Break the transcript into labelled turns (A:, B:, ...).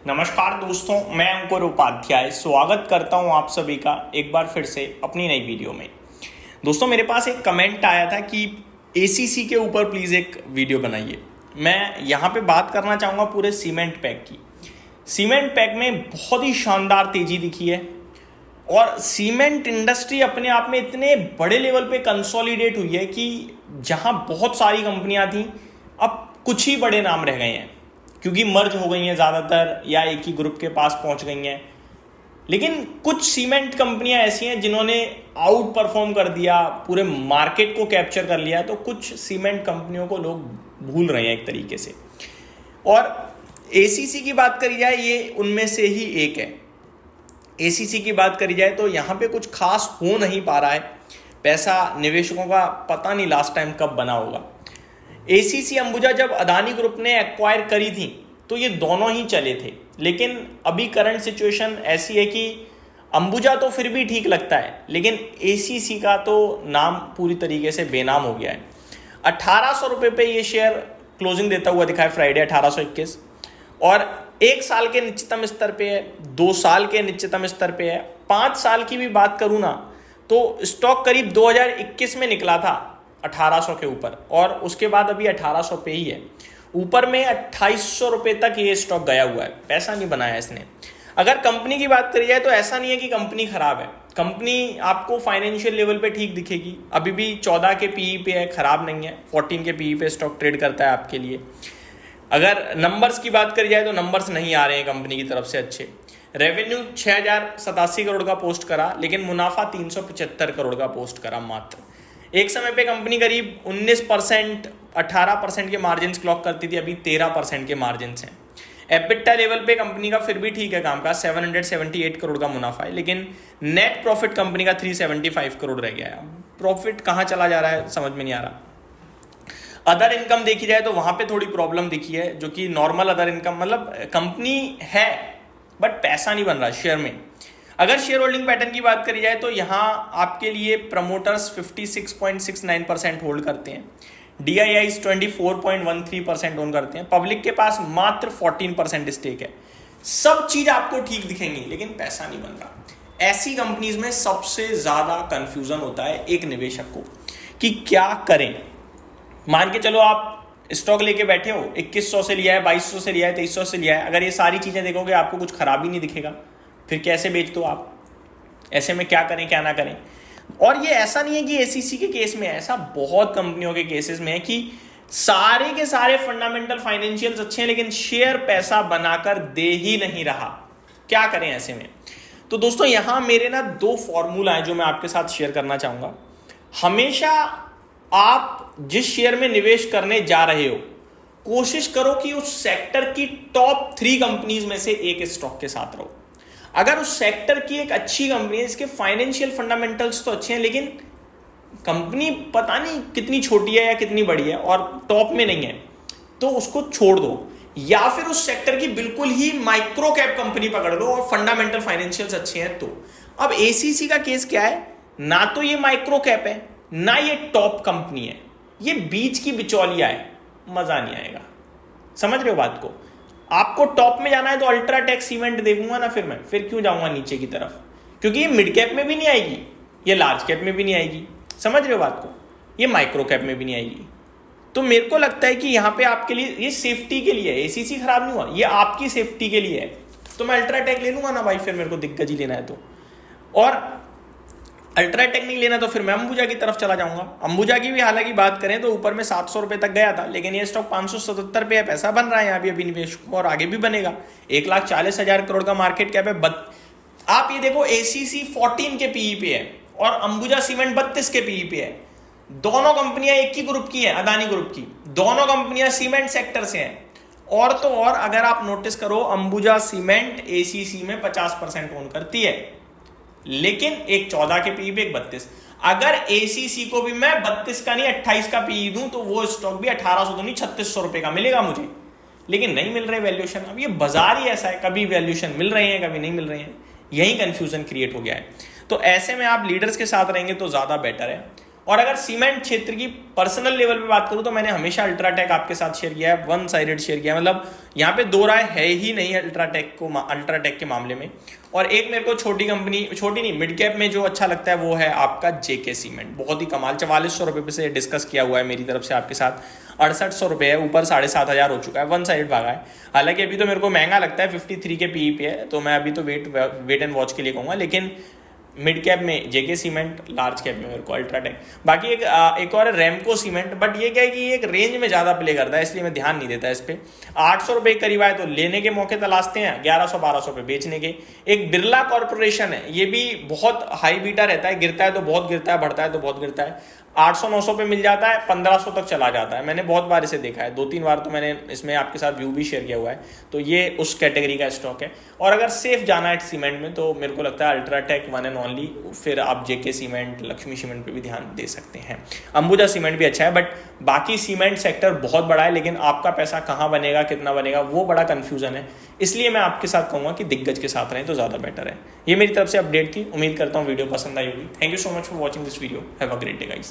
A: नमस्कार दोस्तों, मैं अंकुर उपाध्याय स्वागत करता हूं आप सभी का एक बार फिर से अपनी नई वीडियो में। दोस्तों, मेरे पास एक कमेंट आया था कि एसीसी के ऊपर प्लीज़ एक वीडियो बनाइए। मैं यहाँ पे बात करना चाहूँगा पूरे सीमेंट पैक की। सीमेंट पैक में बहुत ही शानदार तेज़ी दिखी है और सीमेंट इंडस्ट्री अपने आप में इतने बड़े लेवल पे कंसोलिडेट हुई है कि जहाँ बहुत सारी कंपनियाँ थीं, अब कुछ ही बड़े नाम रह गए हैं क्योंकि मर्ज हो गई हैं ज़्यादातर या एक ही ग्रुप के पास पहुंच गई हैं। लेकिन कुछ सीमेंट कंपनियां ऐसी हैं जिन्होंने आउट परफॉर्म कर दिया, पूरे मार्केट को कैप्चर कर लिया, तो कुछ सीमेंट कंपनियों को लोग भूल रहे हैं एक तरीके से। और एसीसी की बात करी जाए, ये उनमें से ही एक है। एसीसी की बात करी जाए तो यहाँ पे कुछ खास हो नहीं पा रहा है। पैसा निवेशकों का पता नहीं लास्ट टाइम कब बना होगा। एसीसी अंबुजा जब अदानी ग्रुप ने एक्वायर करी थी तो ये दोनों ही चले थे, लेकिन अभी करंट सिचुएशन ऐसी है कि अंबुजा तो फिर भी ठीक लगता है, लेकिन एसीसी का तो नाम पूरी तरीके से बेनाम हो गया है। 1800 रुपये पे ये शेयर क्लोजिंग देता हुआ दिखा है फ्राइडे 1821, और 1 साल के निश्चितम स्तर पे है, 2 साल के निश्चितम स्तर पे है। 5 साल की भी बात करूँ ना तो स्टॉक करीब 2021 में निकला था 1800 के ऊपर, और उसके बाद अभी 1800 पे ही है। ऊपर में 2800 रुपये तक ये स्टॉक गया हुआ है, पैसा नहीं बनाया इसने। अगर कंपनी की बात करी जाए तो ऐसा नहीं है कि कंपनी खराब है। कंपनी आपको फाइनेंशियल लेवल पे ठीक दिखेगी, अभी भी 14 के पीई पे है, खराब नहीं है। 14 के पीई पे स्टॉक ट्रेड करता है आपके लिए। अगर नंबर्स की बात करी जाए तो नंबर्स नहीं आ रहे हैं कंपनी की तरफ से अच्छे। रेवेन्यू 6087 करोड़ का पोस्ट करा, लेकिन मुनाफा 375 करोड़ का पोस्ट करा मात्र। एक समय पे कंपनी करीब 19% 18% के मार्जिन क्लॉक करती थी, अभी 13% के मार्जिन हैं। एबिटा लेवल पे कंपनी का फिर भी ठीक है काम का, 778 करोड़ का मुनाफा है, लेकिन नेट प्रॉफिट कंपनी का 375 करोड़ रह गया है। प्रॉफिट कहाँ चला जा रहा है समझ में नहीं आ रहा। अदर इनकम देखी जाए तो वहाँ पे थोड़ी प्रॉब्लम दिखी है, जो कि नॉर्मल अदर इनकम, मतलब कंपनी है बट पैसा नहीं बन रहा शेयर में। अगर शेयर होल्डिंग पैटर्न की बात करी जाए तो यहाँ आपके लिए प्रमोटर्स 56.69% होल्ड करते हैं, DIIs 24.13% ओन करते हैं, पब्लिक के पास मात्र 14% स्टेक है। सब चीज आपको ठीक दिखेंगी लेकिन पैसा नहीं बन रहा। ऐसी कंपनीज में सबसे ज्यादा कंफ्यूजन होता है एक निवेशक को कि क्या करें। मान के चलो आप स्टॉक लेके बैठे हो, 2100 से लिया है, 2200 से लिया है, 2300 से लिया है। अगर ये सारी चीजें देखोगे आपको कुछ खराब ही नहीं दिखेगा, फिर कैसे बेच दो आप। ऐसे में क्या करें क्या ना करें। और ये ऐसा नहीं है कि एसीसी के केस में है, ऐसा बहुत कंपनियों के केसेस में है कि सारे के सारे फंडामेंटल फाइनेंशियल्स अच्छे हैं लेकिन शेयर पैसा बनाकर दे ही नहीं रहा। क्या करें ऐसे में। तो दोस्तों, यहां मेरे ना 2 फॉर्मूला हैं जो मैं आपके साथ शेयर करना चाहूंगा। हमेशा आप जिस शेयर में निवेश करने जा रहे हो, कोशिश करो कि उस सेक्टर की टॉप 3 कंपनीज में से एक स्टॉक के साथ रहो। अगर उस सेक्टर की एक अच्छी कंपनी है, इसके फाइनेंशियल फंडामेंटल्स तो अच्छे हैं लेकिन कंपनी पता नहीं कितनी छोटी है या कितनी बड़ी है और टॉप में नहीं है, तो उसको छोड़ दो। या फिर उस सेक्टर की बिल्कुल ही माइक्रो कैप कंपनी पकड़ लो और फंडामेंटल फाइनेंशियल्स अच्छे हैं तो। अब एसीसी का केस क्या है, ना तो ये माइक्रो कैप है ना ये टॉप कंपनी है, ये बीच की बिचौलिया है। मजा नहीं आएगा, समझ रहे हो बात को। आपको टॉप में जाना है तो अल्ट्राटेक सीमेंट देखूंगा ना, फिर क्यों जाऊंगा नीचे की तरफ, क्योंकि ये मिड कैप में भी नहीं आएगी, ये लार्ज कैप में भी नहीं आएगी, समझ रहे हो बात को, ये माइक्रो कैप में भी नहीं आएगी। तो मेरे को लगता है कि यहाँ पे आपके लिए ये सेफ्टी के लिए है। एसीसी खराब नहीं हुआ, ये आपकी सेफ्टी के लिए है, तो मैं अल्ट्राटेक ले लूंगा ना भाई, फिर मेरे को दिग्गज ही लेना है तो। और अल्ट्राटेक नहीं लेना तो फिर मैं अंबुजा की तरफ चला जाऊंगा। अंबुजा की भी हालांकि बात करें तो ऊपर में 700 रुपए तक गया था, लेकिन ये स्टॉक 577 पे है, पैसा बन रहा है यहाँ भी अभी निवेशकों को और आगे भी बनेगा। 1,40,000 करोड़ का मार्केट कैप है। आप ये देखो, एसीसी 14 के पीई पे है और अंबुजा सीमेंट 32 के पीई पे है। दोनों कंपनियां एक ही ग्रुप की हैं, अदानी ग्रुप की। दोनों कंपनियां सीमेंट सेक्टर से हैं। और तो और अगर आप नोटिस करो, अंबुजा सीमेंट एसीसी में 50% ओन करती है, लेकिन एक 14 के पीई पे, एक 32। अगर एसीसी को भी मैं 32 का नहीं 28 का पीई दूं तो वो स्टॉक भी 1800 तो नहीं 3600 रुपए का मिलेगा मुझे, लेकिन नहीं मिल रहे वैल्यूएशन। अब ये बाजार ही ऐसा है, कभी वैल्यूएशन मिल रहे हैं कभी नहीं मिल रहे हैं, यही कंफ्यूजन क्रिएट हो गया है। तो ऐसे में आप लीडर्स के साथ रहेंगे तो ज्यादा बेटर है। और अगर सीमेंट क्षेत्र की पर्सनल लेवल पे बात करूं तो मैंने हमेशा अल्ट्राटेक आपके साथ शेयर किया है, वन साइडेड शेयर किया है, मतलब यहाँ पे दो राय है ही नहीं अल्ट्राटेक के मामले में। और एक मेरे को छोटी कंपनी, छोटी नहीं मिड कैप में जो अच्छा लगता है वो है आपका जेके सीमेंट, बहुत ही कमाल, 4400 रुपये से डिस्कस किया हुआ है मेरी तरफ से आपके साथ, 6800 रुपये है, ऊपर 7500 हो चुका है, वन साइड भागा है। हालांकि अभी तो मेरे को महंगा लगता है, 53 के पीई पे है, तो मैं अभी तो वेट एंड वॉच के लिए कहूँगा, लेकिन मिड कैप में जेके सीमेंट, लार्ज कैप में मेरे को अल्ट्राटेक। बाकी एक और रेमको सीमेंट, बट ये क्या है कि ये एक रेंज में ज़्यादा प्ले करता है, इसलिए मैं ध्यान नहीं देता इस पर। 800 रुपये करीब आए तो लेने के मौके तलाशते हैं, 1100-1200 पे बेचने के। एक बिरला कॉर्पोरेशन है, ये भी बहुत हाई बीटा रहता है, गिरता है तो बहुत गिरता है, बढ़ता है तो बहुत गिरता है। 800-900 पे मिल जाता है, 1500 तक चला जाता है, मैंने बहुत बार इसे देखा है, 2-3 बार तो मैंने इसमें आपके साथ व्यू भी शेयर किया हुआ है। तो ये उस कैटेगरी का स्टॉक है। और अगर सेफ जाना है सीमेंट में तो मेरे को लगता है अल्ट्राटेक वन एंड ओनली, फिर आप जेके सीमेंट, लक्ष्मी सीमेंट पे भी ध्यान दे सकते हैं। अंबुजा सीमेंट भी अच्छा है, बट बाकी सीमेंट सेक्टर बहुत बड़ा है, लेकिन आपका पैसा कहाँ बनेगा, कितना बनेगा, वो बड़ा कन्फ्यूजन है। इसलिए मैं आपके साथ कहूँगा कि दिग्गज के साथ रहें तो ज़्यादा बेटर है। ये मेरी तरफ से अपडेट थी, उम्मीद करता हूँ वीडियो पसंद आई होगी। Thank you so much for watching this video, have a great day guys.